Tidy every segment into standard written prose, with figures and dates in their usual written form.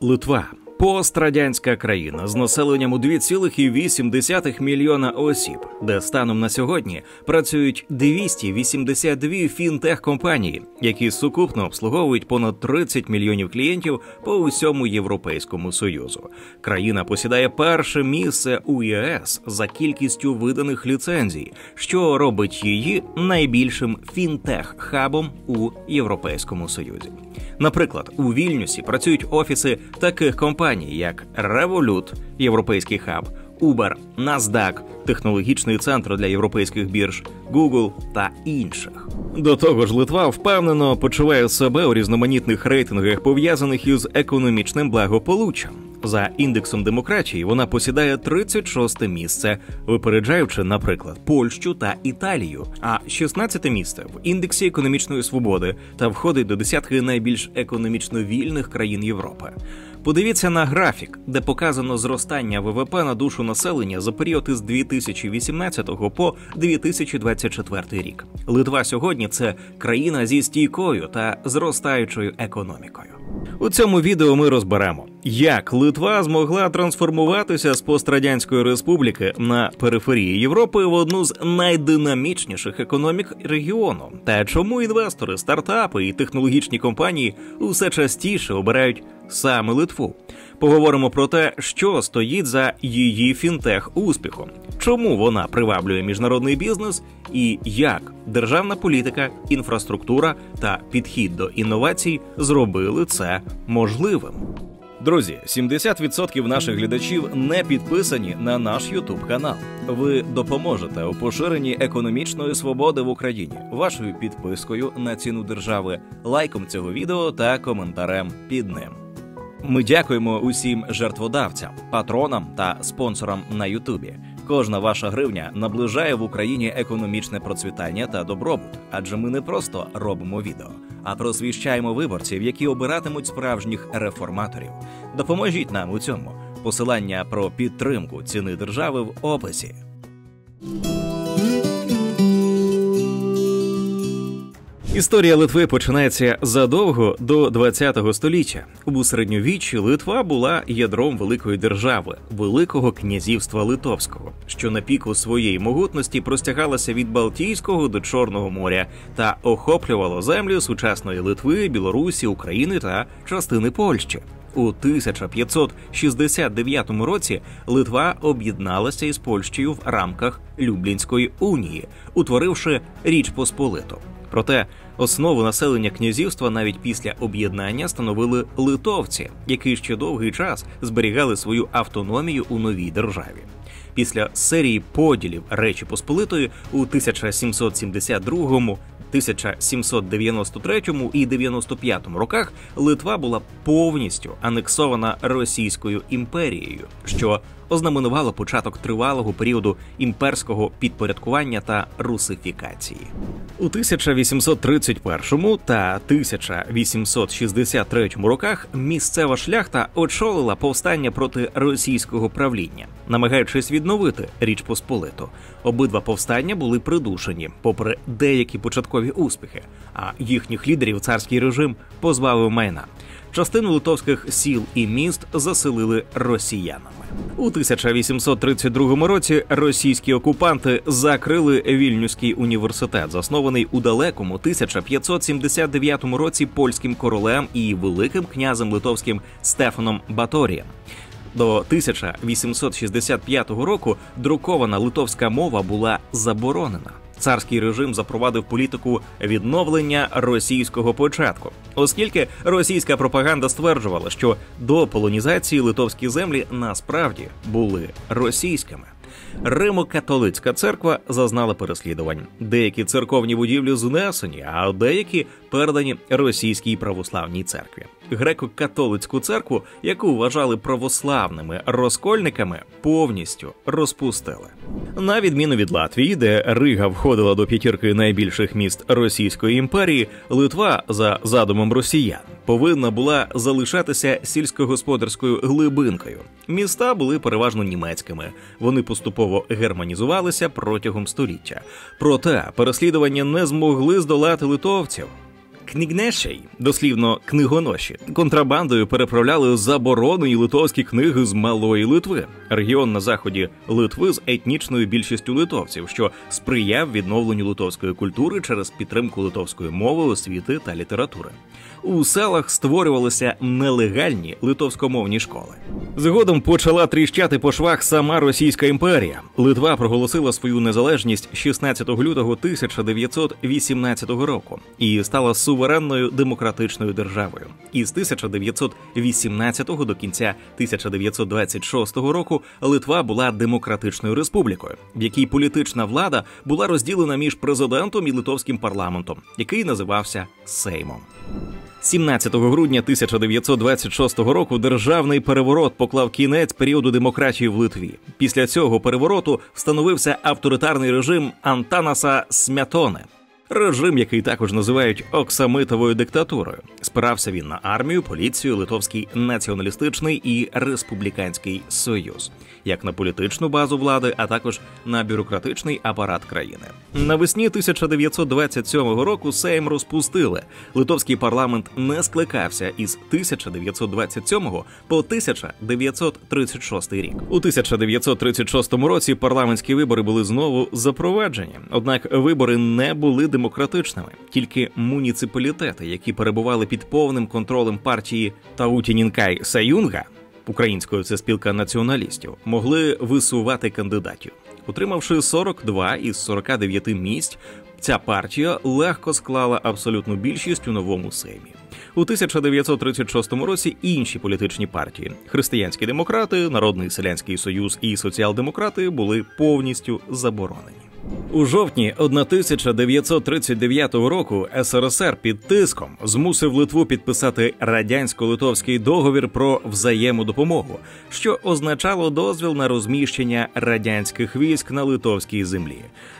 Литва – пострадянська країна з населенням у 2,8 мільйона осіб, де станом на сьогодні працюють 282 фінтех-компанії, які сукупно обслуговують понад 30 мільйонів клієнтів по усьому Європейському Союзу. Країна посідає перше місце у ЄС за кількістю виданих ліцензій, що робить її найбільшим фінтех-хабом у Європейському Союзі. Наприклад, у Вільнюсі працюють офіси таких компаній, як Revolut, європейський хаб, Uber, NASDAQ, технологічний центр для європейських бірж, Google та інших. До того ж, Литва впевнено почуває себе у різноманітних рейтингах, пов'язаних із економічним благополуччям. За індексом демократії вона посідає 36-те місце, випереджаючи, наприклад, Польщу та Італію, а 16-те місце в індексі економічної свободи та входить до десятки найбільш економічно вільних країн Європи. Подивіться на графік, де показано зростання ВВП на душу населення за період із 2018 по 2024 рік. Литва сьогодні – це країна зі стійкою та зростаючою економікою. У цьому відео ми розберемо, як Литва змогла трансформуватися з пострадянської республіки на периферії Європи в одну з найдинамічніших економік регіону, та чому інвестори, стартапи і технологічні компанії усе частіше обирають саме Литву. Поговоримо про те, що стоїть за її фінтех-успіхом, чому вона приваблює міжнародний бізнес і як державна політика, інфраструктура та підхід до інновацій зробили це можливим. Друзі, 70% наших глядачів не підписані на наш YouTube-канал. Ви допоможете у поширенні економічної свободи в Україні вашою підпискою на ціну держави, лайком цього відео та коментарем під ним. Ми дякуємо усім жертводавцям, патронам та спонсорам на Ютубі. Кожна ваша гривня наближає в Україні економічне процвітання та добробут, адже ми не просто робимо відео, а просвіщаємо виборців, які обиратимуть справжніх реформаторів. Допоможіть нам у цьому. Посилання про підтримку ціни держави в описі. Історія Литви починається задовго до ХХ століття. У середньовіччі Литва була ядром великої держави – Великого князівства Литовського, що на піку своєї могутності простягалося від Балтійського до Чорного моря та охоплювало землі сучасної Литви, Білорусі, України та частини Польщі. У 1569 році Литва об'єдналася із Польщею в рамках Люблінської унії, утворивши Річ Посполиту. Проте основу населення князівства навіть після об'єднання становили литовці, які ще довгий час зберігали свою автономію у новій державі. Після серії поділів Речі Посполитої у 1772, 1793 і 95 роках Литва була повністю анексована Російською імперією, що ознаменувало початок тривалого періоду імперського підпорядкування та русифікації. У 1831 та 1863 роках місцева шляхта очолила повстання проти російського правління, намагаючись відновити Річ Посполиту. Обидва повстання були придушені, попри деякі початкові успіхи, а їхніх лідерів царський режим позбавив майна. Частину литовських сіл і міст заселили росіянами. У 1832 році російські окупанти закрили Вільнюський університет, заснований у далекому 1579 році польським королем і великим князем литовським Стефаном Баторієм. До 1865 року друкована литовська мова була заборонена. Царський режим запровадив політику відновлення російського початку, оскільки російська пропаганда стверджувала, що до полонізації литовські землі насправді були російськими. Римо-католицька церква зазнала переслідувань. Деякі церковні будівлі знесені, а деякі передані російській православній церкві. Греко-католицьку церкву, яку вважали православними розкольниками, повністю розпустили. На відміну від Латвії, де Рига входила до п'ятірки найбільших міст Російської імперії, Литва, за задумом росіян, повинна була залишатися сільськогосподарською глибинкою. Міста були переважно німецькими. Вони поступово германізувалися протягом століття. Проте переслідування не змогли здолати литовців. Книгнешей, дослівно книгоноші, контрабандою переправляли заборонені литовські книги з Малої Литви, регіон на заході Литви з етнічною більшістю литовців, що сприяв відновленню литовської культури через підтримку литовської мови, освіти та літератури. У селах створювалися нелегальні литовськомовні школи. Згодом почала тріщати по швах сама Російська імперія. Литва проголосила свою незалежність 16 лютого 1918 року і стала суверенною демократичною державою. Із 1918 до кінця 1926 року Литва була демократичною республікою, в якій політична влада була розділена між президентом і литовським парламентом, який називався Сеймом. 17 грудня 1926 року державний переворот поклав кінець періоду демократії в Литві. Після цього перевороту встановився авторитарний режим Антанаса Смятони. Режим, який також називають оксамитовою диктатурою. Спирався він на армію, поліцію, Литовський націоналістичний і республіканський союз, як на політичну базу влади, а також на бюрократичний апарат країни. Навесні 1927 року Сейм розпустили. Литовський парламент не скликався із 1927 по 1936 рік. У 1936 році парламентські вибори були знову запроваджені, однак вибори не були демократичними. Тільки муніципалітети, які перебували під повним контролем партії Таутінінкай Саюнга, українською це спілка націоналістів, могли висувати кандидатів. Отримавши 42 із 49 місць, ця партія легко склала абсолютну більшість у новому Сеймі. У 1936 році інші політичні партії – Християнські демократи, Народний селянський союз і соціал-демократи – були повністю заборонені. У жовтні 1939 року СРСР під тиском змусив Литву підписати радянсько-литовський договір про взаємодопомогу, що означало дозвіл на розміщення радянських військ на литовській землі.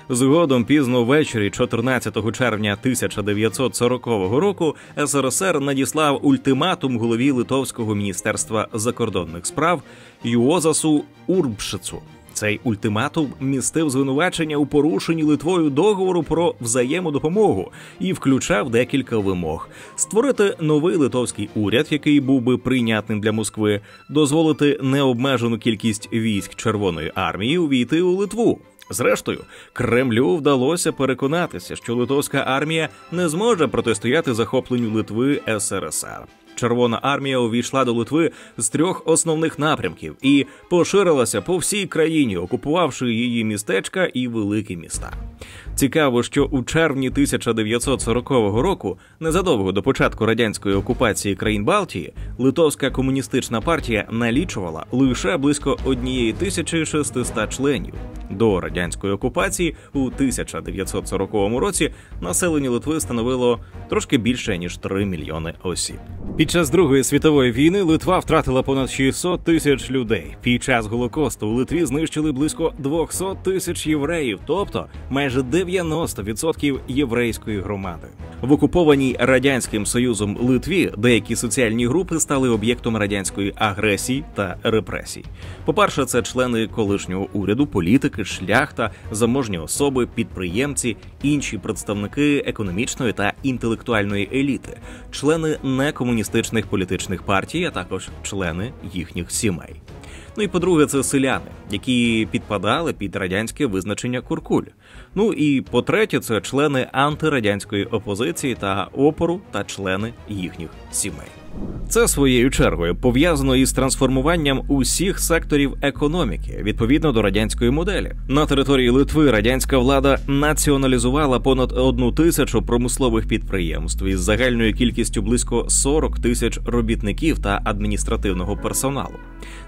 Згодом пізно ввечері 14 червня 1940 року СРСР надіслав ультиматум голові Литовського міністерства закордонних справ Юозасу Урбшицу. Цей ультиматум містив звинувачення у порушенні Литвою договору про взаємодопомогу і включав декілька вимог. Створити новий литовський уряд, який був би прийнятним для Москви, дозволити необмежену кількість військ Червоної армії увійти у Литву. Зрештою, Кремлю вдалося переконатися, що литовська армія не зможе протистояти захопленню Литви СРСР. Червона армія увійшла до Литви з 3 основних напрямків і поширилася по всій країні, окупувавши її містечка і великі міста. Цікаво, що у червні 1940 року, незадовго до початку радянської окупації країн Балтії, Литовська комуністична партія налічувала лише близько 1600 членів. До радянської окупації у 1940 році населення Литви становило трошки більше, ніж 3 мільйони осіб. Під час Другої світової війни Литва втратила понад 600 тисяч людей. Під час Голокосту у Литві знищили близько 200 тисяч євреїв, тобто майже 90% єврейської громади. В окупованій Радянським Союзом Литві деякі соціальні групи стали об'єктом радянської агресії та репресій. По-перше, це члени колишнього уряду, політики, шляхта, заможні особи, підприємці, інші представники економічної та інтелектуальної еліти, члени некомуністичних політичних партій, а також члени їхніх сімей. Ну і по-друге, це селяни, які підпадали під радянське визначення куркуль. Ну і по-третє, це члени антирадянської опозиції та опору та члени їхніх сімей. Це своєю чергою пов'язано із трансформуванням усіх секторів економіки відповідно до радянської моделі. На території Литви радянська влада націоналізувала понад 1000 промислових підприємств із загальною кількістю близько 40 тисяч робітників та адміністративного персоналу.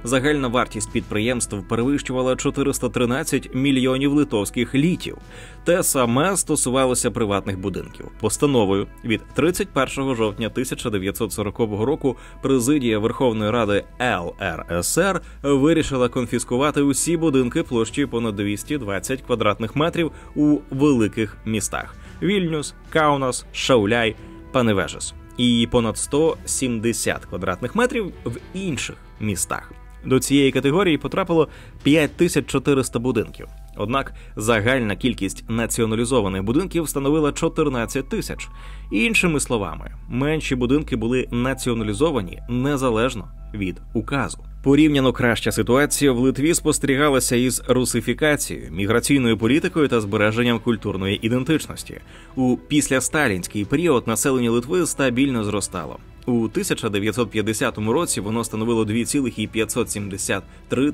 Загальна вартість підприємств перевищувала 413 мільйонів литовських літів. Те саме стосувалося приватних будинків. Постановою від 31 жовтня 1940 року президія Верховної Ради ЛРСР вирішила конфіскувати усі будинки площею понад 220 квадратних метрів у великих містах – Вільнюс, Каунас, Шауляй, Паневежес і понад 170 квадратних метрів в інших містах. До цієї категорії потрапило 5400 будинків. Однак загальна кількість націоналізованих будинків становила 14 тисяч. Іншими словами, менші будинки були націоналізовані незалежно від указу. Порівняно краща ситуація в Литві спостерігалася із русифікацією, міграційною політикою та збереженням культурної ідентичності. У післясталінський період населення Литви стабільно зростало. У 1950 році воно становило 2,573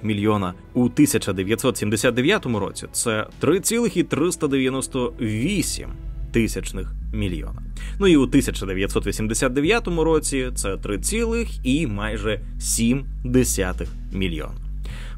мільйона. У 1979 році це 3,398 мільйона. Ну і у 1989 році це 3,7 мільйона.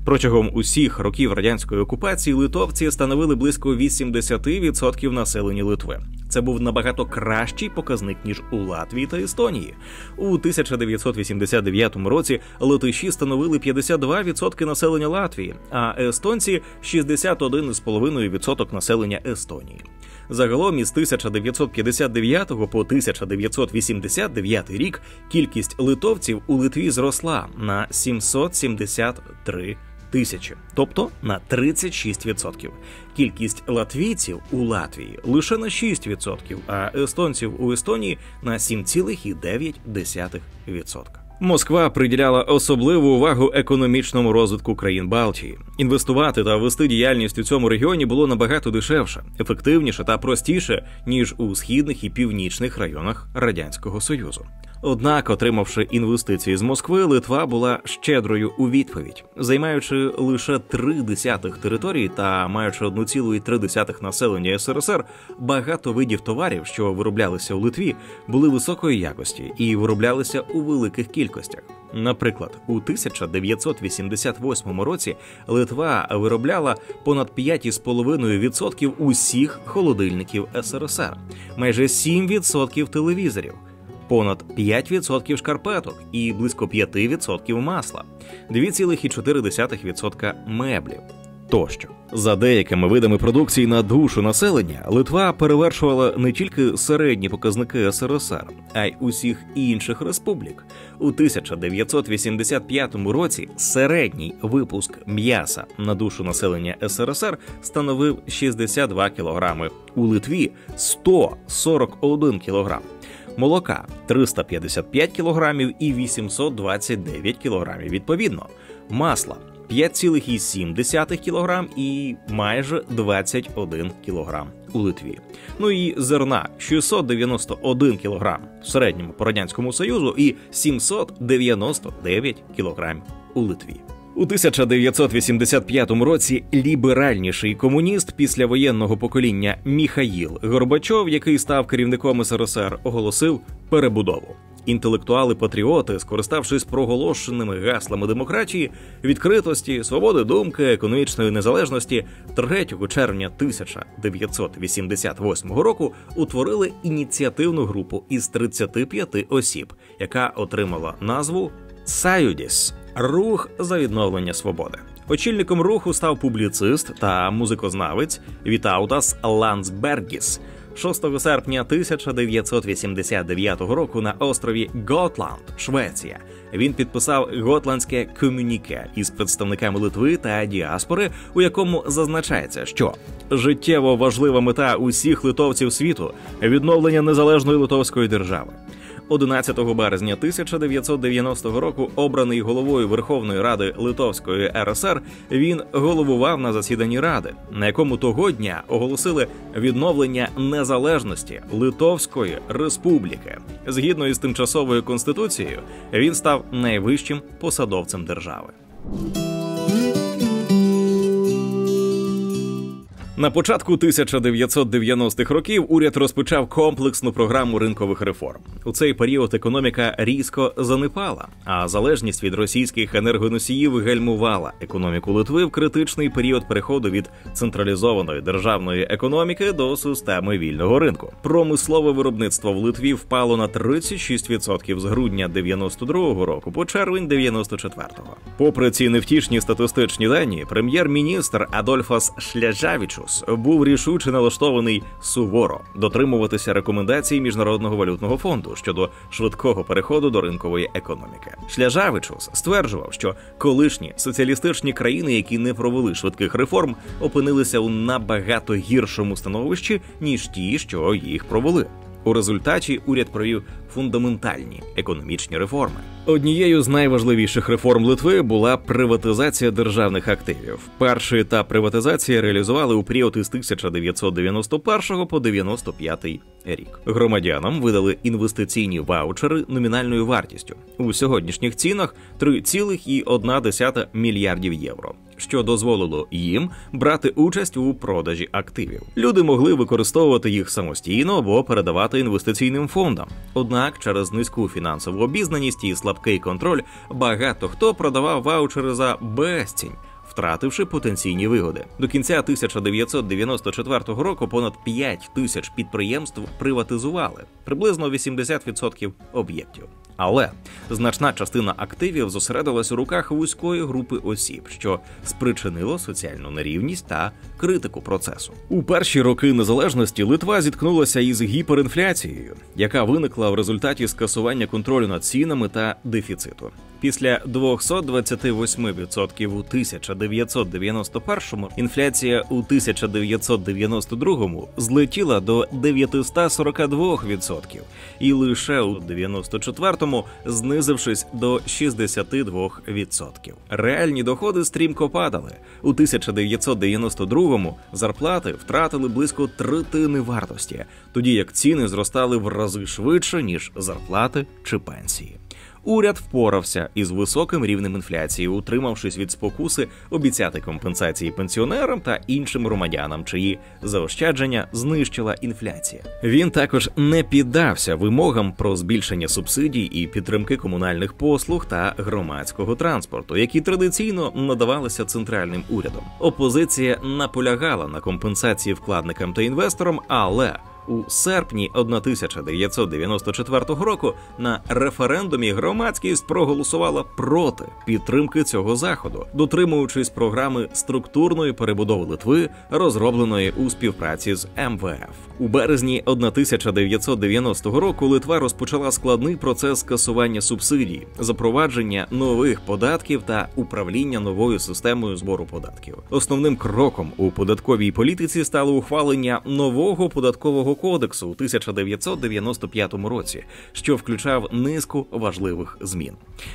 Протягом усіх років радянської окупації литовці становили близько 80% населення Литви. Це був набагато кращий показник, ніж у Латвії та Естонії. У 1989 році латиші становили 52% населення Латвії, а естонці – 61,5% населення Естонії. Загалом із 1959 по 1989 рік кількість литовців у Литві зросла на 773 тисячі, тобто на 36%. Кількість латвійців у Латвії лише на 6%, а естонців у Естонії на 7,9%. Москва приділяла особливу увагу економічному розвитку країн Балтії. Інвестувати та вести діяльність у цьому регіоні було набагато дешевше, ефективніше та простіше, ніж у східних і північних районах Радянського Союзу. Однак, отримавши інвестиції з Москви, Литва була щедрою у відповідь. Займаючи лише 0,3 території та маючи 1,3 населення СРСР, багато видів товарів, що вироблялися у Литві, були високої якості і вироблялися у великих кількостях. Наприклад, у 1988 році Литва виробляла понад 5,5% усіх холодильників СРСР, майже 7% телевізорів, понад 5% шкарпеток і близько 5% масла, 2,4% меблів тощо. За деякими видами продукції на душу населення Литва перевершувала не тільки середні показники СРСР, а й усіх інших республік. У 1985 році середній випуск м'яса на душу населення СРСР становив 62 кілограми, у Литві – 141 кілограм. Молока – 355 кілограмів і 829 кілограмів відповідно. Масла – 5,7 кілограм і майже 21 кілограм у Литві. Ну і зерна – 691 кілограм в середньому по Радянському Союзу і 799 кілограмів у Литві. У 1985 році ліберальніший комуніст післявоєнного покоління Міхаїл Горбачов, який став керівником СРСР, оголосив перебудову. Інтелектуали-патріоти, скориставшись проголошеними гаслами демократії, відкритості, свободи думки, економічної незалежності, 3 червня 1988 року утворили ініціативну групу із 35 осіб, яка отримала назву «Sąjūdis» – «Рух за відновлення свободи». Очільником руху став публіцист та музикознавець Вітаутас Ландсбергіс. 6 серпня 1989 року на острові Готланд, Швеція, він підписав Готландське комюніке із представниками Литви та діаспори, у якому зазначається, що життєво важлива мета усіх литовців світу – відновлення незалежної литовської держави. 11 березня 1990 року, обраний головою Верховної Ради Литовської РСР, він головував на засіданні Ради, на якому того дня оголосили відновлення незалежності Литовської Республіки. Згідно із тимчасовою конституцією, він став найвищим посадовцем держави. На початку 1990-х років уряд розпочав комплексну програму ринкових реформ. У цей період економіка різко занепала, а залежність від російських енергоносіїв гальмувала економіку Литви в критичний період переходу від централізованої державної економіки до системи вільного ринку. Промислове виробництво в Литві впало на 36% з грудня 92-го року по червень 94-го. Попри ці невтішні статистичні дані, прем'єр-міністр Адольфас Шляжавічус Шляжевичус був рішуче налаштований суворо дотримуватися рекомендацій Міжнародного валютного фонду щодо швидкого переходу до ринкової економіки. Шляжевичус стверджував, що колишні соціалістичні країни, які не провели швидких реформ, опинилися у набагато гіршому становищі, ніж ті, що їх провели. У результаті уряд провів фундаментальні економічні реформи. Однією з найважливіших реформ Литви була приватизація державних активів. Перший етап приватизації реалізували у період із 1991 по 1995 рік. Громадянам видали інвестиційні ваучери номінальною вартістю у сьогоднішніх цінах 3,1 мільярдів євро, що дозволило їм брати участь у продажі активів. Люди могли використовувати їх самостійно або передавати інвестиційним фондам. Однак через низьку фінансову обізнаність і слабкий контроль багато хто продавав ваучери за безцінь, втративши потенційні вигоди. До кінця 1994 року понад 5 тисяч підприємств приватизували, приблизно 80% об'єктів. Але значна частина активів зосередилась у руках вузької групи осіб, що спричинило соціальну нерівність та критику процесу. У перші роки незалежності Литва зіткнулася із гіперінфляцією, яка виникла в результаті скасування контролю над цінами та дефіциту. Після 228% у 1991-му інфляція у 1992-му злетіла до 942% і лише у 1994-му знизившись до 62%. Реальні доходи стрімко падали. У 1992-му зарплати втратили близько третини вартості, тоді як ціни зростали в рази швидше, ніж зарплати чи пенсії. Уряд впорався із високим рівнем інфляції, утримавшись від спокуси обіцяти компенсації пенсіонерам та іншим громадянам, чиї заощадження знищила інфляція. Він також не піддався вимогам про збільшення субсидій і підтримки комунальних послуг та громадського транспорту, які традиційно надавалися центральним урядом. Опозиція наполягала на компенсації вкладникам та інвесторам, але у серпні 1994 року на референдумі громадськість проголосувала проти підтримки цього заходу, дотримуючись програми структурної перебудови Литви, розробленої у співпраці з МВФ. У березні 1990 року Литва розпочала складний процес скасування субсидій, запровадження нових податків та управління новою системою збору податків. Основним кроком у податковій політиці стало ухвалення нового податкового кодексу у 1995 році, що включав низку важливих змін.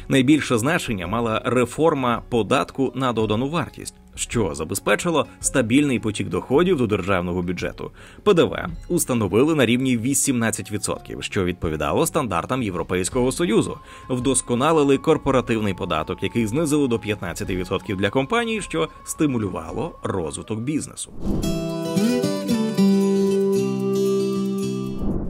Найбільше значення мала реформа податку на додану вартість, що забезпечило стабільний потік доходів до державного бюджету. ПДВ установили на рівні 18%, що відповідало стандартам Європейського Союзу. Вдосконалили корпоративний податок, який знизили до 15% для компаній, що стимулювало розвиток бізнесу.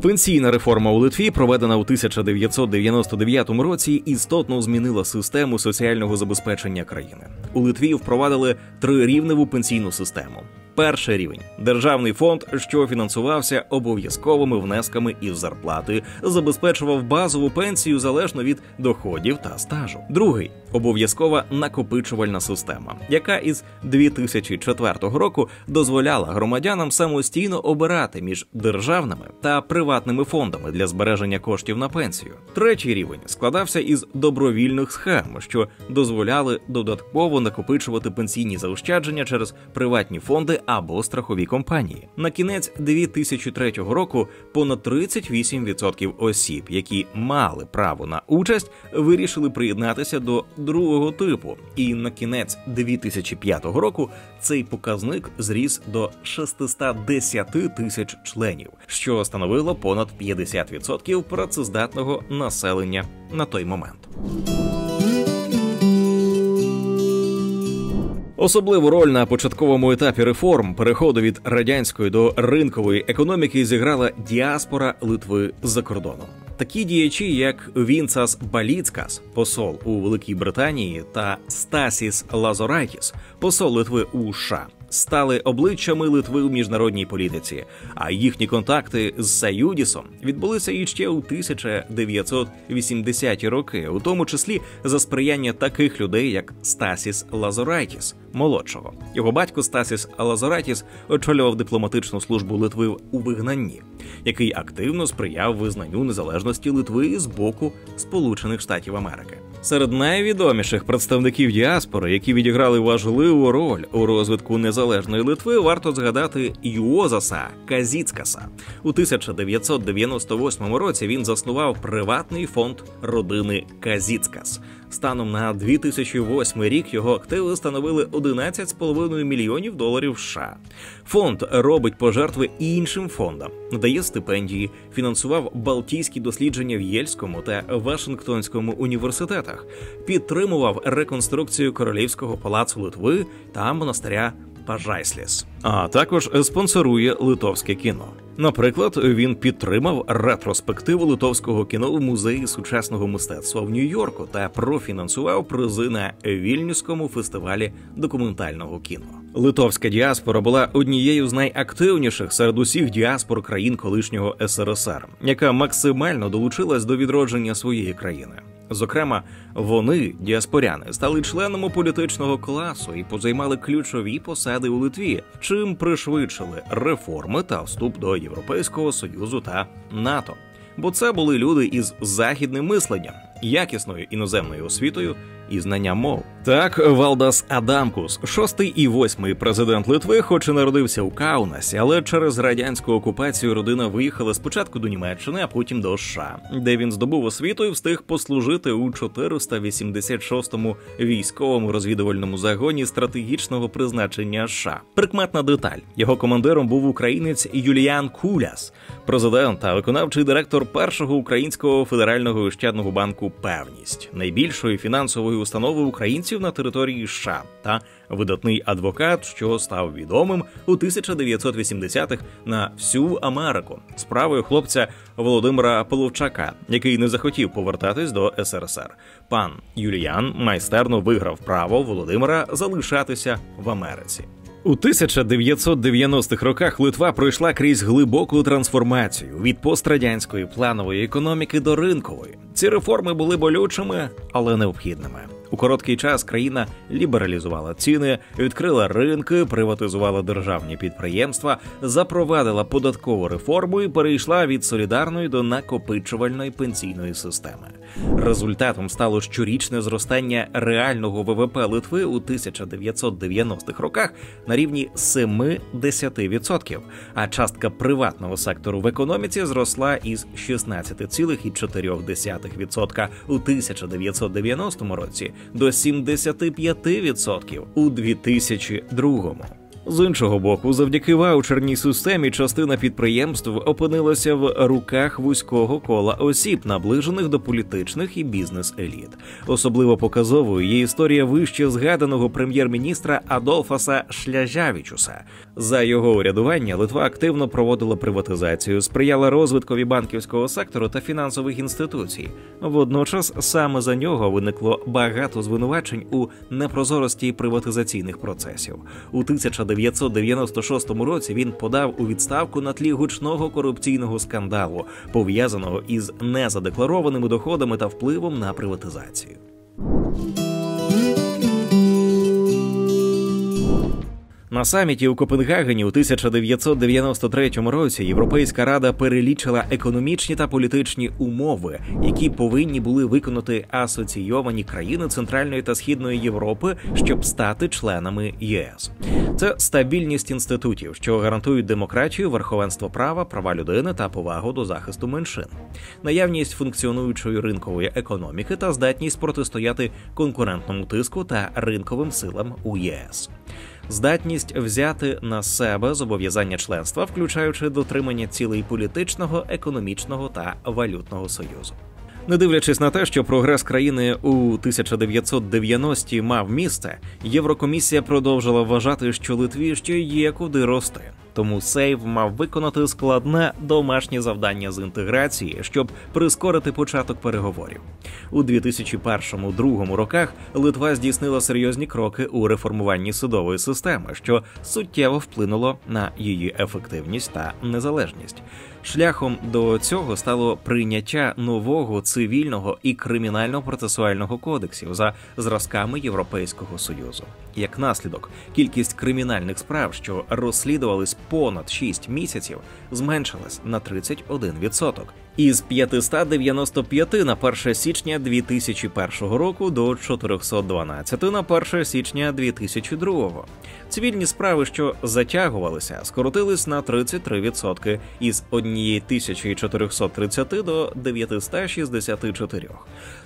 Пенсійна реформа у Литві, проведена у 1999 році, істотно змінила систему соціального забезпечення країни. У Литві впровадили трирівневу пенсійну систему. Перший рівень – державний фонд, що фінансувався обов'язковими внесками із зарплати, забезпечував базову пенсію залежно від доходів та стажу. Другий – обов'язкова накопичувальна система, яка із 2004 року дозволяла громадянам самостійно обирати між державними та приватними фондами для збереження коштів на пенсію. Третій рівень складався із добровільних схем, що дозволяли додатково накопичувати пенсійні заощадження через приватні фонди або страхові компанії. На кінець 2003 року понад 38% осіб, які мали право на участь, вирішили приєднатися до другого типу. І на кінець 2005 року цей показник зріс до 610 тисяч членів, що становило понад 50% працездатного населення на той момент. Особливу роль на початковому етапі реформ переходу від радянської до ринкової економіки зіграла діаспора Литви за кордоном. Такі діячі, як Вінцас Баліцкас, посол у Великій Британії, та Стасіс Лазорайтіс, посол Литви у США, стали обличчями Литви у міжнародній політиці, а їхні контакти з Союдісом відбулися іще у 1980-ті роки, у тому числі за сприяння таких людей, як Стасіс Лазорайтіс молодшого. Його батько Стасіс Лазорайтіс очолював дипломатичну службу Литви у вигнанні, який активно сприяв визнанню незалежності Литви з боку Сполучених Штатів Америки. Серед найвідоміших представників діаспори, які відіграли важливу роль у розвитку незалежної Литви, варто згадати Юозаса Казіцкаса. У 1998 році він заснував приватний фонд родини Казіцкас. Станом на 2008 рік його активи становили $11,5 мільйонів США. Фонд робить пожертви іншим фондам, надає стипендії, фінансував балтійські дослідження в Єльському та Вашингтонському університетах, підтримував реконструкцію Королівського палацу Литви та монастиря Пажайсліс, а також спонсорує литовське кіно. Наприклад, він підтримав ретроспективу литовського кіно в Музеї сучасного мистецтва в Нью-Йорку та профінансував призи на Вільнюському фестивалі документального кіно. Литовська діаспора була однією з найактивніших серед усіх діаспор країн колишнього СРСР, яка максимально долучилась до відродження своєї країни. Зокрема, вони, діаспоряни, стали членами політичного класу і позаймали ключові посади у Литві, чим пришвидшили реформи та вступ до Європейського Союзу та НАТО. Бо це були люди із західним мисленням, якісною іноземною освітою і знанням мов. Так, Валдас Адамкус, 6-й і 8-й президент Литви, хоч і народився у Каунасі, але через радянську окупацію родина виїхала спочатку до Німеччини, а потім до США, де він здобув освіту і встиг послужити у 486-му військовому розвідувальному загоні стратегічного призначення США. Прикметна деталь. Його командиром був українець Юліан Куляс, президент та виконавчий директор першого українського федерального ощадного банку «Певність», найбільшої фінансової установи українців на території США, та видатний адвокат, що став відомим у 1980-х на всю Америку справою хлопця Володимира Половчака, який не захотів повертатись до СРСР. Пан Юліан майстерно виграв право Володимира залишатися в Америці. У 1990-х роках Литва пройшла крізь глибоку трансформацію від пострадянської планової економіки до ринкової. Ці реформи були болючими, але необхідними. У короткий час країна лібералізувала ціни, відкрила ринки, приватизувала державні підприємства, запровадила податкову реформу і перейшла від солідарної до накопичувальної пенсійної системи. Результатом стало щорічне зростання реального ВВП Литви у 1990-х роках на рівні 70%, а частка приватного сектору в економіці зросла із 16,4% у 1990 році до 75% у 2002. З іншого боку, завдяки ваучерній системі частина підприємств опинилася в руках вузького кола осіб, наближених до політичних і бізнес-еліт. Особливо показовою є історія вище згаданого прем'єр-міністра Адолфаса Шляжавічуса. За його урядування Литва активно проводила приватизацію, сприяла розвиткові банківського сектору та фінансових інституцій. Водночас саме за нього виникло багато звинувачень у непрозорості приватизаційних процесів. У 1996 році він подав у відставку на тлі гучного корупційного скандалу, пов'язаного із незадекларованими доходами та впливом на приватизацію. На саміті у Копенгагені у 1993 році Європейська Рада перелічила економічні та політичні умови, які повинні були виконати асоційовані країни Центральної та Східної Європи, щоб стати членами ЄС. Це стабільність інститутів, що гарантують демократію, верховенство права, права людини та повагу до захисту меншин, наявність функціонуючої ринкової економіки та здатність протистояти конкурентному тиску та ринковим силам у ЄС. Здатність взяти на себе зобов'язання членства, включаючи дотримання цілей політичного, економічного та валютного союзу. Не дивлячись на те, що прогрес країни у 1990-ті мав місце, Єврокомісія продовжила вважати, що Литві ще є куди рости. Тому Сейв мав виконати складне домашнє завдання з інтеграції, щоб прискорити початок переговорів. У 2001-2002 роках Литва здійснила серйозні кроки у реформуванні судової системи, що суттєво вплинуло на її ефективність та незалежність. Шляхом до цього стало прийняття нового цивільного і кримінально-процесуального кодексів за зразками Європейського Союзу. Як наслідок, кількість кримінальних справ, що розслідувались понад 6 місяців, зменшилась на 31%. Із 595 на 1 січня 2001 року до 412 на 1 січня 2002. Цивільні справи, що затягувалися, скоротились на 33% із 1430 до 964.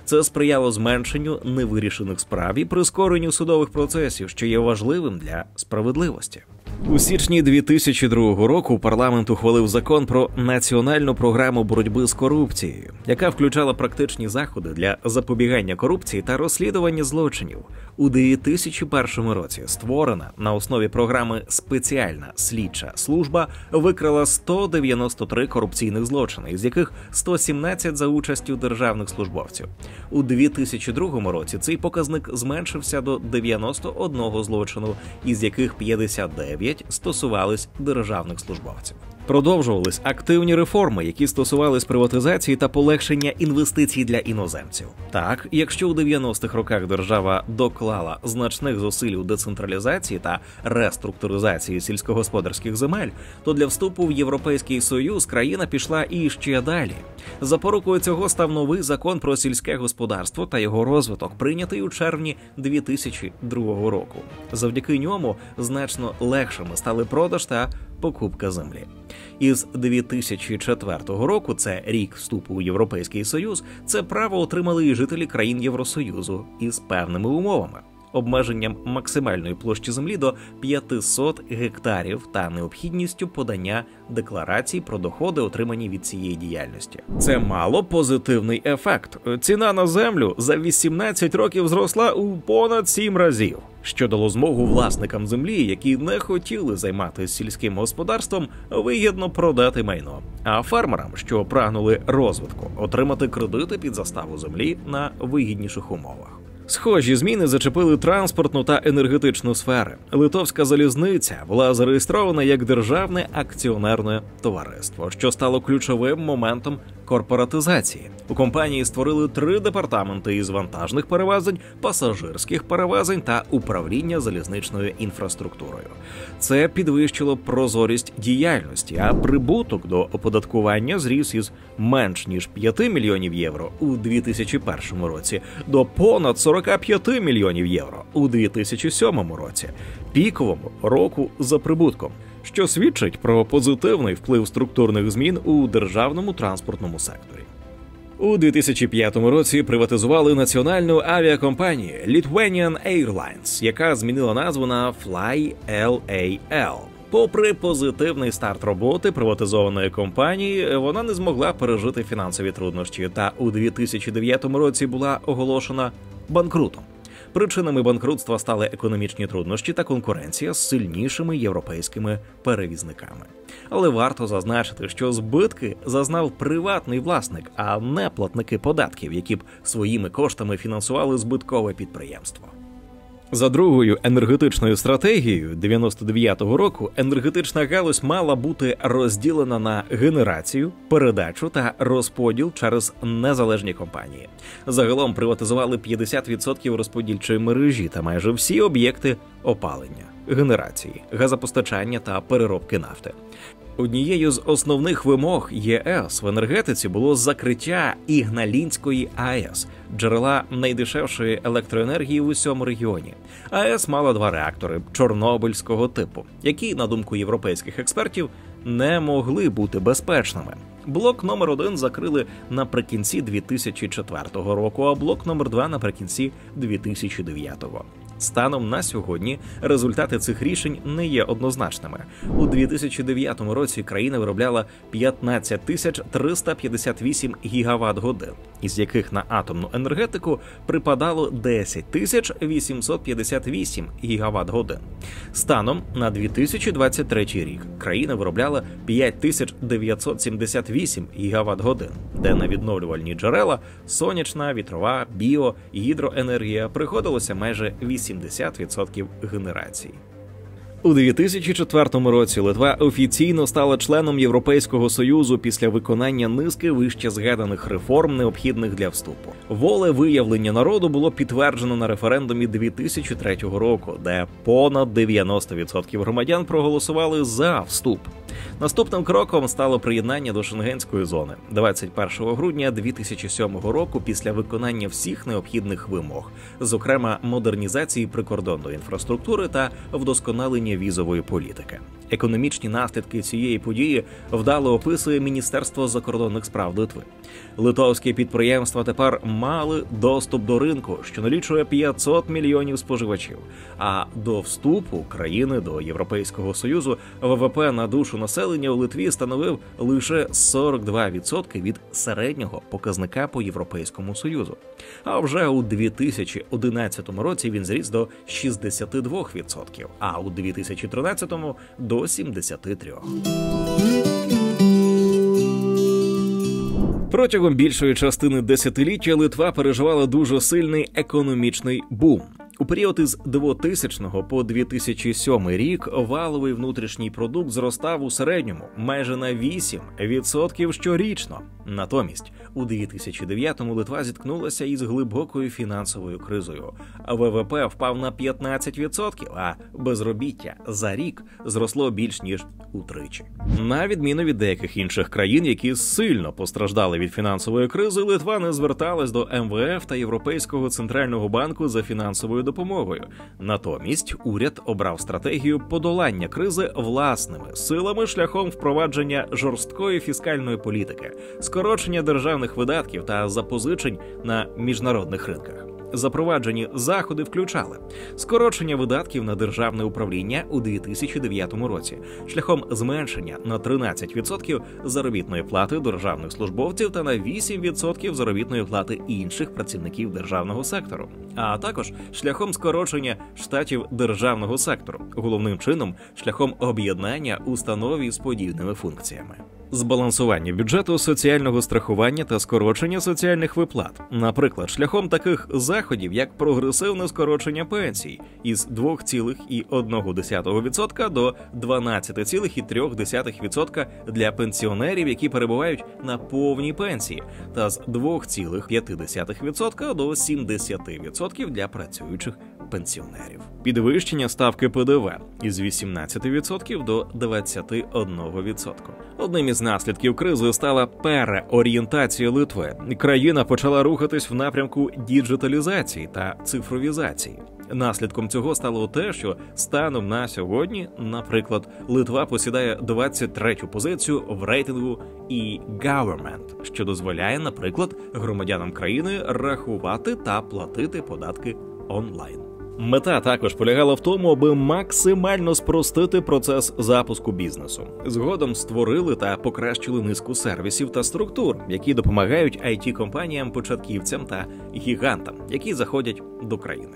Це сприяло зменшенню невирішених справ і прискоренню судових процесів, що є важливим для справедливості. У січні 2002 року парламент ухвалив закон про національну програму боротьби з корупцією, яка включала практичні заходи для запобігання корупції та розслідування злочинів. У 2001 році створена на основі програми спеціальна слідча служба викрила 193 корупційних злочини, із яких 117 за участю державних службовців. У 2002 році цей показник зменшився до 91 злочину, із яких 59 стосувались державних службовців. Продовжувались активні реформи, які стосувались приватизації та полегшення інвестицій для іноземців. Так, якщо у 90-х роках держава доклала значних зусиль у децентралізації та реструктуризації сільськогосподарських земель, то для вступу в Європейський Союз країна пішла і ще далі. Запорукою цього став новий закон про сільське господарство та його розвиток, прийнятий у червні 2002 року. Завдяки ньому значно легшими стали продаж та покупка землі. Із 2004 року, це рік вступу у Європейський Союз, це право отримали і жителі країн Євросоюзу із певними умовами. Обмеженням максимальної площі землі до 500 гектарів та необхідністю подання декларацій про доходи, отримані від цієї діяльності. Це мало позитивний ефект. Ціна на землю за 18 років зросла у понад 7 разів, що дало змогу власникам землі, які не хотіли займатися сільським господарством, вигідно продати майно, а фермерам, що прагнули розвитку, отримати кредити під заставу землі на вигідніших умовах. Схожі зміни зачепили транспортну та енергетичну сфери. Литовська залізниця була зареєстрована як державне акціонерне товариство, що стало ключовим моментом корпоратизації. У компанії створили 3 департаменти із вантажних перевезень, пасажирських перевезень та управління залізничною інфраструктурою. Це підвищило прозорість діяльності, а прибуток до оподаткування зріс із менш ніж 5 мільйонів євро у 2001 році до понад 45 мільйонів євро у 2007 році, піковому року за прибутком, що свідчить про позитивний вплив структурних змін у державному транспортному секторі. У 2005 році приватизували національну авіакомпанію Lithuanian Airlines, яка змінила назву на FlyLAL. Попри позитивний старт роботи приватизованої компанії, вона не змогла пережити фінансові труднощі та у 2009 році була оголошена банкрутом. Причинами банкрутства стали економічні труднощі та конкуренція з сильнішими європейськими перевізниками. Але варто зазначити, що збитки зазнав приватний власник, а не платники податків, які б своїми коштами фінансували збиткове підприємство. За другою енергетичною стратегією 99-го року енергетична галузь мала бути розділена на генерацію, передачу та розподіл через незалежні компанії. Загалом приватизували 50% розподільчої мережі та майже всі об'єкти опалення, генерації, газопостачання та переробки нафти. Однією з основних вимог ЄС в енергетиці було закриття Ігналінської АЕС, джерела найдешевшої електроенергії в усьому регіоні. АЕС мала 2 реактори чорнобильського типу, які, на думку європейських експертів, не могли бути безпечними. Блок номер 1 закрили наприкінці 2004 року, а блок номер 2 наприкінці 2009. Станом на сьогодні результати цих рішень не є однозначними. У 2009 році країна виробляла 15 358 гігават-годин, із яких на атомну енергетику припадало 10 858 гігават-годин. Станом на 2023 рік країна виробляла 5978 гігават-годин, де на відновлювальні джерела – сонячна, вітрова, біо, гідроенергія – приходилося майже 80% генерації. У 2004 році Литва офіційно стала членом Європейського Союзу після виконання низки вище згаданих реформ, необхідних для вступу. Волевиявлення народу було підтверджено на референдумі 2003 року, де понад 90% громадян проголосували за вступ. Наступним кроком стало приєднання до Шенгенської зони 21 грудня 2007 року після виконання всіх необхідних вимог, зокрема модернізації прикордонної інфраструктури та вдосконалення візової політики. Економічні наслідки цієї події вдало описує Міністерство закордонних справ Литви. Литовські підприємства тепер мали доступ до ринку, що налічує 500 мільйонів споживачів. А до вступу країни до Європейського Союзу ВВП на душу населення у Литві становив лише 42% від середнього показника по Європейському Союзу. А вже у 2011 році він зріс до 62%, а у 2013 – до 73%. Протягом більшої частини десятиліття Литва переживала дуже сильний економічний бум. У період із 2000 по 2007 рік валовий внутрішній продукт зростав у середньому майже на 8% щорічно. Натомість у 2009-му Литва зіткнулася із глибокою фінансовою кризою. ВВП впав на 15%, а безробіття за рік зросло більш ніж утричі. На відміну від деяких інших країн, які сильно постраждали від фінансової кризи, Литва не зверталась до МВФ та Європейського центрального банку за фінансовою допомогою. Натомість уряд обрав стратегію подолання кризи власними силами шляхом впровадження жорсткої фіскальної політики, скорочення державних видатків та запозичень на міжнародних ринках. Запроваджені заходи включали скорочення видатків на державне управління у 2009 році шляхом зменшення на 13% заробітної плати державних службовців та на 8% заробітної плати інших працівників державного сектору, а також шляхом скорочення штатів державного сектору, головним чином шляхом об'єднання установ із подібними функціями. Збалансування бюджету соціального страхування та скорочення соціальних виплат, наприклад, шляхом таких заходів, як прогресивне скорочення пенсій із 2,1% до 12,3% для пенсіонерів, які перебувають на повній пенсії, та з 2,5% до 70% для працюючих пенсіонерів. Підвищення ставки ПДВ із 18% до 21%. Одним із наслідків кризи стала переорієнтація Литви. Країна почала рухатись в напрямку діджиталізації та цифровізації. Наслідком цього стало те, що станом на сьогодні, наприклад, Литва посідає 23-ю позицію в рейтингу e-Government, що дозволяє, наприклад, громадянам країни рахувати та платити податки онлайн. Мета також полягала в тому, аби максимально спростити процес запуску бізнесу. Згодом створили та покращили низку сервісів та структур, які допомагають IT-компаніям-початківцям та гігантам, які заходять до країни.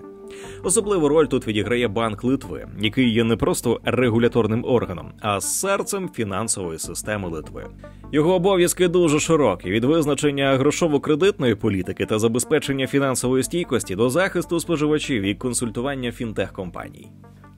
Особливу роль тут відіграє Банк Литви, який є не просто регуляторним органом, а серцем фінансової системи Литви. Його обов'язки дуже широкі – від визначення грошово-кредитної політики та забезпечення фінансової стійкості до захисту споживачів і консультування фінтех-компаній.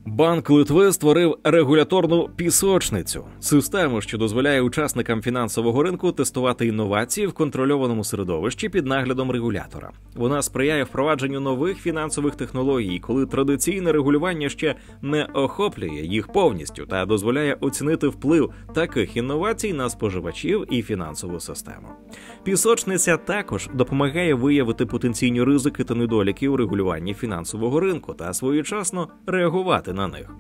Банк Литви створив регуляторну пісочницю – систему, що дозволяє учасникам фінансового ринку тестувати інновації в контрольованому середовищі під наглядом регулятора. Вона сприяє впровадженню нових фінансових технологій, коли традиційне регулювання ще не охоплює їх повністю та дозволяє оцінити вплив таких інновацій на споживачів і фінансову систему. Пісочниця також допомагає виявити потенційні ризики та недоліки у регулюванні фінансового ринку та своєчасно реагувати на них.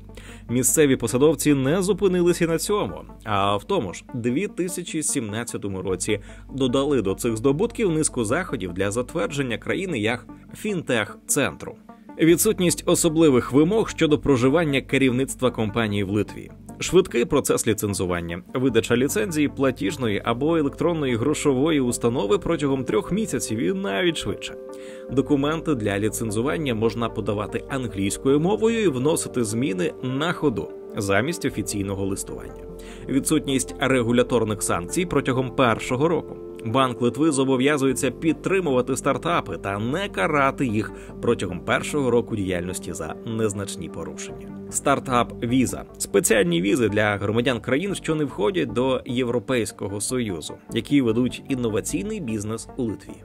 Місцеві посадовці не зупинилися на цьому, а в тому ж 2017 році додали до цих здобутків низку заходів для затвердження країни як фінтех-центру. Відсутність особливих вимог щодо проживання керівництва компанії в Литві. Швидкий процес ліцензування, видача ліцензії платіжної або електронної грошової установи протягом 3 місяців і навіть швидше. Документи для ліцензування можна подавати англійською мовою і вносити зміни на ходу, замість офіційного листування. Відсутність регуляторних санкцій протягом 1-го року. Банк Литви зобов'язується підтримувати стартапи та не карати їх протягом 1-го року діяльності за незначні порушення. Стартап-віза – спеціальні візи для громадян країн, що не входять до Європейського Союзу, які ведуть інноваційний бізнес у Литві.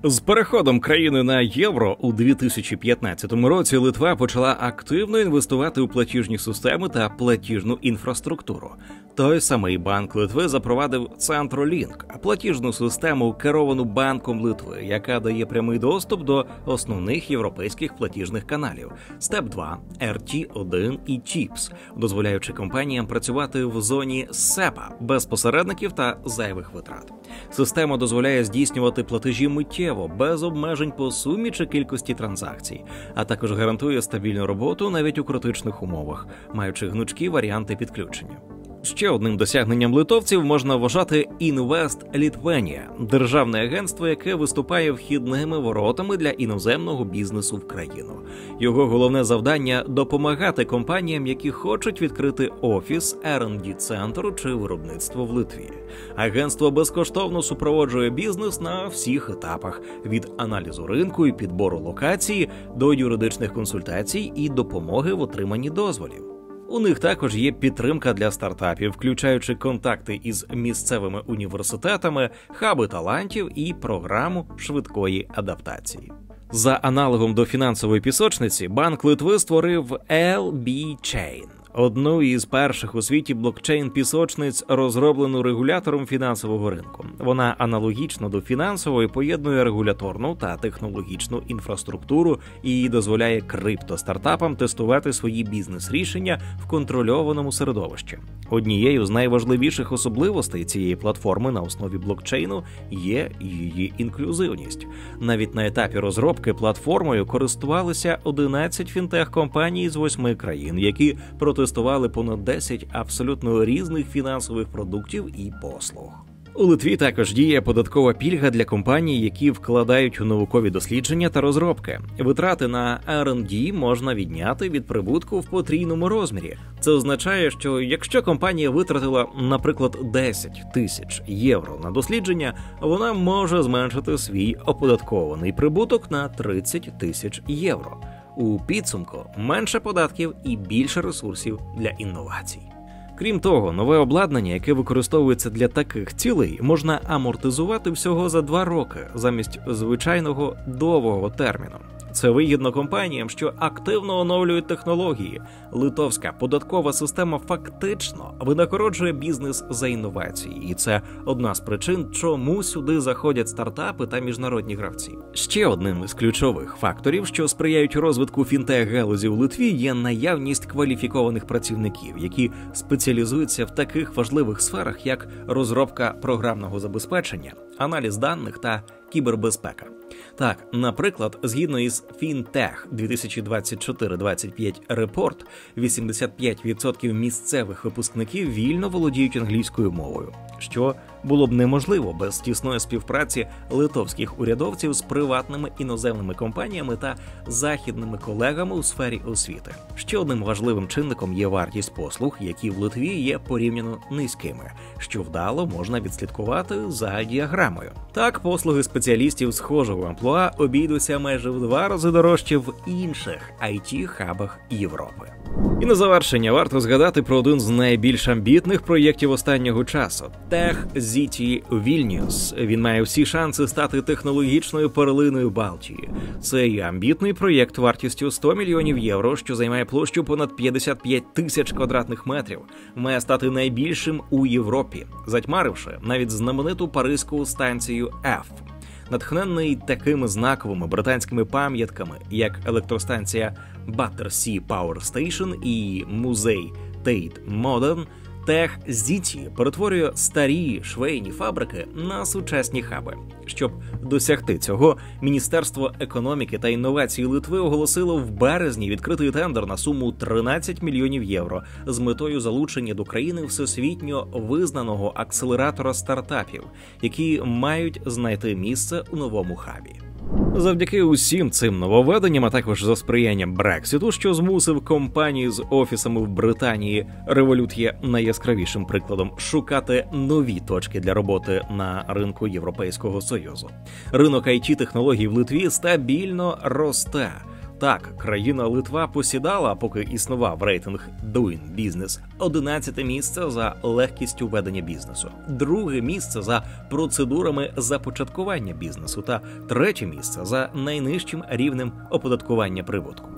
З переходом країни на євро у 2015 році Литва почала активно інвестувати у платіжні системи та платіжну інфраструктуру. Той самий Банк Литви запровадив Центролінк – платіжну систему, керовану Банком Литви, яка дає прямий доступ до основних європейських платіжних каналів – Step 2, RT1 і CHIPS, дозволяючи компаніям працювати в зоні СЕПА без посередників та зайвих витрат. Система дозволяє здійснювати платежі миттєво, без обмежень по сумі чи кількості транзакцій, а також гарантує стабільну роботу навіть у критичних умовах, маючи гнучкі варіанти підключення. Ще одним досягненням литовців можна вважати Invest Lithuania – державне агентство, яке виступає вхідними воротами для іноземного бізнесу в країну. Його головне завдання – допомагати компаніям, які хочуть відкрити офіс, R&D-центр чи виробництво в Литві. Агентство безкоштовно супроводжує бізнес на всіх етапах – від аналізу ринку і підбору локації до юридичних консультацій і допомоги в отриманні дозволів. У них також є підтримка для стартапів, включаючи контакти із місцевими університетами, хаби талантів і програму швидкої адаптації. За аналогом до фінансової пісочниці, Банк Литви створив LB-Chain – одну із перших у світі блокчейн-пісочниць, розроблену регулятором фінансового ринку. Вона аналогічно до фінансової поєднує регуляторну та технологічну інфраструктуру і дозволяє криптостартапам тестувати свої бізнес-рішення в контрольованому середовищі. Однією з найважливіших особливостей цієї платформи на основі блокчейну є її інклюзивність. Навіть на етапі розробки платформою користувалися 11 фінтех-компаній з 8 країн, які протестували понад 10 абсолютно різних фінансових продуктів і послуг. У Литві також діє податкова пільга для компаній, які вкладають у наукові дослідження та розробки. Витрати на R&D можна відняти від прибутку в потрійному розмірі. Це означає, що якщо компанія витратила, наприклад, 10 тисяч євро на дослідження, вона може зменшити свій оподаткований прибуток на 30 тисяч євро. У підсумку менше податків і більше ресурсів для інновацій. Крім того, нове обладнання, яке використовується для таких цілей, можна амортизувати всього за 2 роки, замість звичайного довгого терміну. Це вигідно компаніям, що активно оновлюють технології. Литовська податкова система фактично винагороджує бізнес за інновації. І це одна з причин, чому сюди заходять стартапи та міжнародні гравці. Ще одним із ключових факторів, що сприяють розвитку фінтех-галузі у Литві, є наявність кваліфікованих працівників, які спеціалізуються в таких важливих сферах, як розробка програмного забезпечення, аналіз даних та кібербезпека. Так, наприклад, згідно із FinTech 2024-25 Report, 85% місцевих випускників вільно володіють англійською мовою, що було б неможливо без тісної співпраці литовських урядовців з приватними іноземними компаніями та західними колегами у сфері освіти. Ще одним важливим чинником є вартість послуг, які в Литві є порівняно низькими, що вдало можна відслідкувати за діаграмою. Так, послуги спеціалістів схожого амплуа обійдуться майже в 2 рази дорожче в інших IT-хабах Європи. І на завершення варто згадати про один з найбільш амбітних проєктів останнього часу – TechCity Vilnius. Він має всі шанси стати технологічною перлиною Балтії. Цей амбітний проєкт вартістю 100 мільйонів євро, що займає площу понад 55 тисяч квадратних метрів, має стати найбільшим у Європі, затьмаривши навіть знамениту паризьку станцію F. Натхненний такими знаковими британськими пам'ятками, як електростанція Battersea Power Station і музей Tate Modern, TechZity перетворює старі швейні фабрики на сучасні хаби. Щоб досягти цього, Міністерство економіки та інновацій Литви оголосило в березні відкритий тендер на суму 13 мільйонів євро з метою залучення до країни всесвітньо визнаного акселератора стартапів, які мають знайти місце у новому хабі. Завдяки усім цим нововведенням, а також за сприянням Брекситу, що змусив компанії з офісами в Британії, Revolut є найяскравішим прикладом, шукати нові точки для роботи на ринку Європейського Союзу. Ринок IT-технологій в Литві стабільно росте. Так, країна Литва посідала, поки існував рейтинг Doing Business, 11-те місце за легкістю ведення бізнесу, 2-ге місце за процедурами започаткування бізнесу та 3-те місце за найнижчим рівнем оподаткування прибутку.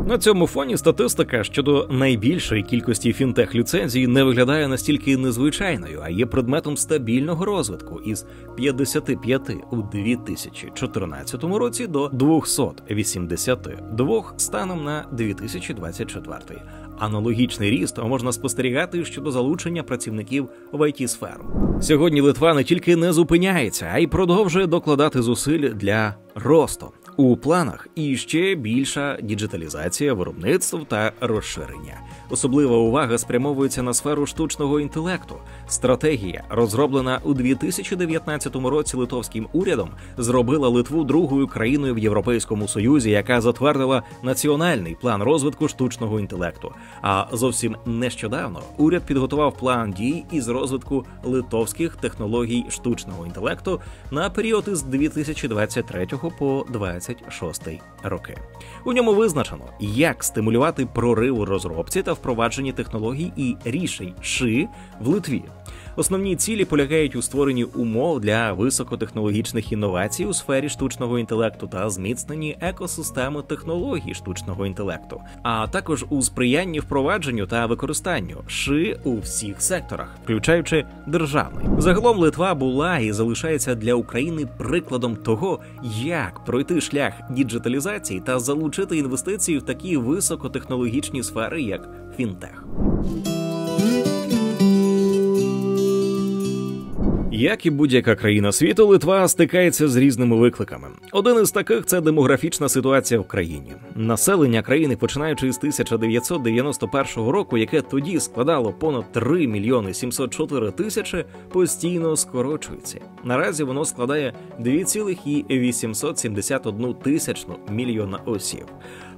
На цьому фоні статистика щодо найбільшої кількості фінтех-ліцензій не виглядає настільки незвичайною, а є предметом стабільного розвитку із 55 у 2014 році до 282 станом на 2024. Аналогічний ріст можна спостерігати щодо залучення працівників в IT-сферу. Сьогодні Литва не тільки не зупиняється, а й продовжує докладати зусиль для росту. У планах і ще більша діджиталізація виробництв та розширення. Особлива увага спрямовується на сферу штучного інтелекту. Стратегія, розроблена у 2019 році литовським урядом, зробила Литву другою країною в Європейському Союзі, яка затвердила національний план розвитку штучного інтелекту. А зовсім нещодавно уряд підготував план дій із розвитку литовських технологій штучного інтелекту на період із 2023 по 2026 роки. У ньому визначено, як стимулювати прорив у розробці та впровадженні технологій і рішень ШИ в Литві. Основні цілі полягають у створенні умов для високотехнологічних інновацій у сфері штучного інтелекту та зміцненні екосистеми технологій штучного інтелекту, а також у сприянні впровадженню та використанню ШИ у всіх секторах, включаючи державний. Загалом Литва була і залишається для України прикладом того, як пройти шлях діджиталізації та залучити інвестиції в такі високотехнологічні сфери, як фінтех. Як і будь-яка країна світу, Литва стикається з різними викликами. Один із таких – це демографічна ситуація в країні. Населення країни, починаючи з 1991 року, яке тоді складало понад 3 мільйони 704 тисячі, постійно скорочується. Наразі воно складає 2,871 мільйона осіб.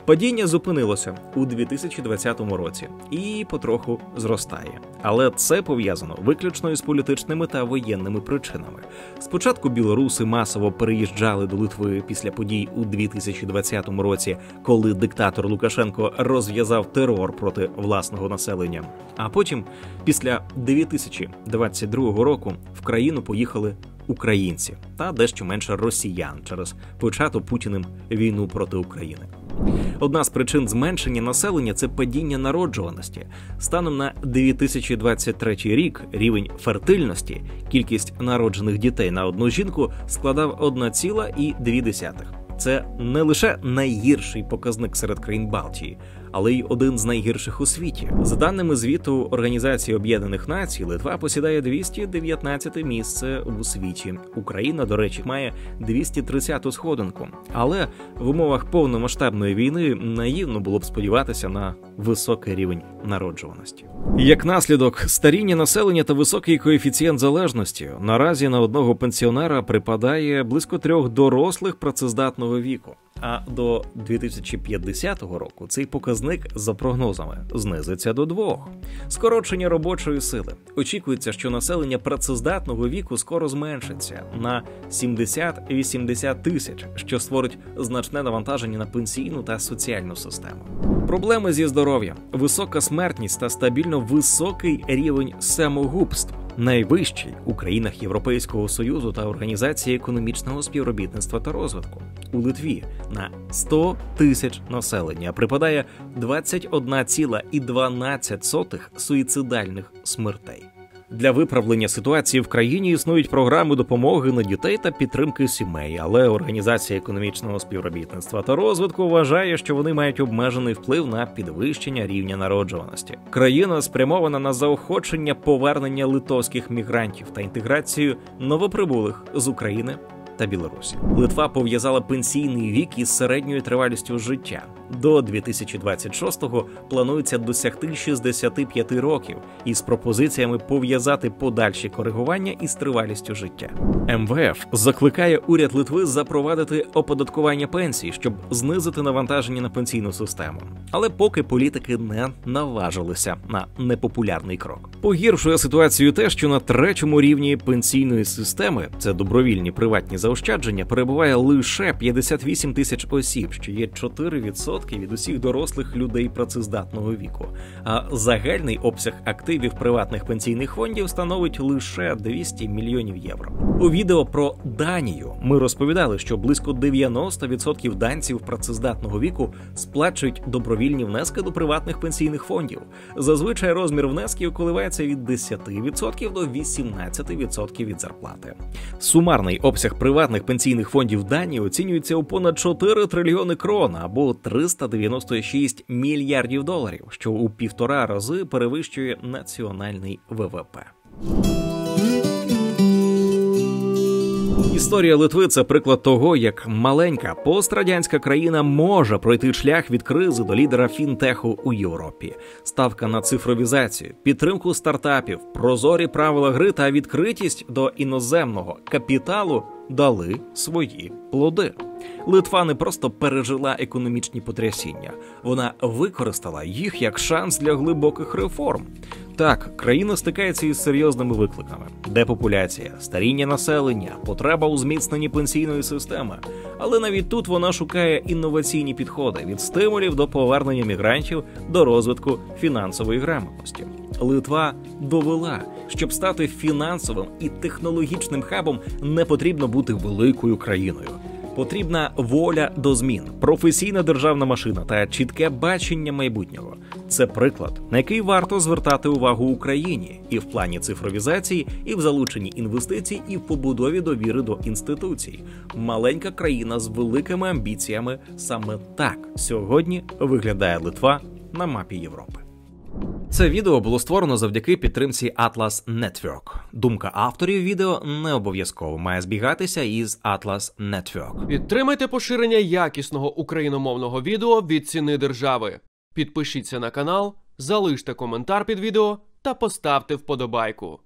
Падіння зупинилося у 2020 році і потроху зростає. Але це пов'язано виключно із політичними та воєнними причинами. Спочатку білоруси масово переїжджали до Литви після подій у 2020 році, коли диктатор Лукашенко розв'язав терор проти власного населення. А потім, після 2022 року, в країну поїхали українці та дещо менше росіян через почату Путіним війну проти України. Одна з причин зменшення населення – це падіння народжуваності. Станом на 2023 рік рівень фертильності, кількість народжених дітей на одну жінку, складав 1,2. Це не лише найгірший показник серед країн Балтії, але й один з найгірших у світі. За даними звіту Організації Об'єднаних Націй, Литва посідає 219 місце у світі. Україна, до речі, має 230-ту сходинку. Але в умовах повномасштабної війни наївно було б сподіватися на високий рівень народжуваності. Як наслідок, старіння населення та високий коефіцієнт залежності. Наразі на одного пенсіонера припадає близько 3 дорослих працездатного віку. А до 2050 року цей показник, за прогнозами, знизиться до 2. Скорочення робочої сили. Очікується, що населення працездатного віку скоро зменшиться на 70-80 тисяч, що створить значне навантаження на пенсійну та соціальну систему. Проблеми зі здоров'ям, висока смертність та стабільно високий рівень самогубств. Найвищий у країнах Європейського Союзу та Організації економічного співробітництва та розвитку. У Литві на 100 тисяч населення припадає 21,12 суїцидальних смертей. Для виправлення ситуації в країні існують програми допомоги на дітей та підтримки сімей, але Організація економічного співробітництва та розвитку вважає, що вони мають обмежений вплив на підвищення рівня народжуваності. Країна спрямована на заохочення повернення литовських мігрантів та інтеграцію новоприбулих з України та Білорусі. Литва пов'язала пенсійний вік із середньою тривалістю життя. До 2026-го планується досягти 65 років із пропозиціями пов'язати подальші коригування із тривалістю життя. МВФ закликає уряд Литви запровадити оподаткування пенсій, щоб знизити навантаження на пенсійну систему. Але поки політики не наважилися на непопулярний крок. Погіршує ситуацію те, що на третьому рівні пенсійної системи, це добровільні приватні заощадження, перебуває лише 58 тисяч осіб, що є 4% від усіх дорослих людей працездатного віку. А загальний обсяг активів приватних пенсійних фондів становить лише 200 мільйонів євро. У відео про Данію ми розповідали, що близько 90% данців працездатного віку сплачують добровільні внески до приватних пенсійних фондів. Зазвичай розмір внесків коливається від 10% до 18% від зарплати. Сумарний обсяг приватних пенсійних фондів Данії оцінюється у понад 4 трильйони крон або 396 мільярдів доларів, що у 1,5 рази перевищує національний ВВП. Історія Литви – це приклад того, як маленька пострадянська країна може пройти шлях від кризи до лідера фінтеху у Європі. Ставка на цифровізацію, підтримку стартапів, прозорі правила гри та відкритість до іноземного капіталу дали свої плоди. Литва не просто пережила економічні потрясіння, вона використала їх як шанс для глибоких реформ. Так, країна стикається із серйозними викликами: депопуляція, старіння населення, потреба у зміцненні пенсійної системи. Але навіть тут вона шукає інноваційні підходи – від стимулів до повернення мігрантів до розвитку фінансової грамотності. Литва довела, щоб стати фінансовим і технологічним хабом, не потрібно бути великою країною. Потрібна воля до змін, професійна державна машина та чітке бачення майбутнього. Це приклад, на який варто звертати увагу Україні і в плані цифровізації, і в залученні інвестицій, і в побудові довіри до інституцій. Маленька країна з великими амбіціями – саме так сьогодні виглядає Литва на мапі Європи. Це відео було створено завдяки підтримці Atlas Network. Думка авторів відео не обов'язково має збігатися із Atlas Network. Підтримайте поширення якісного україномовного відео від ціни держави. Підпишіться на канал, залиште коментар під відео та поставте вподобайку.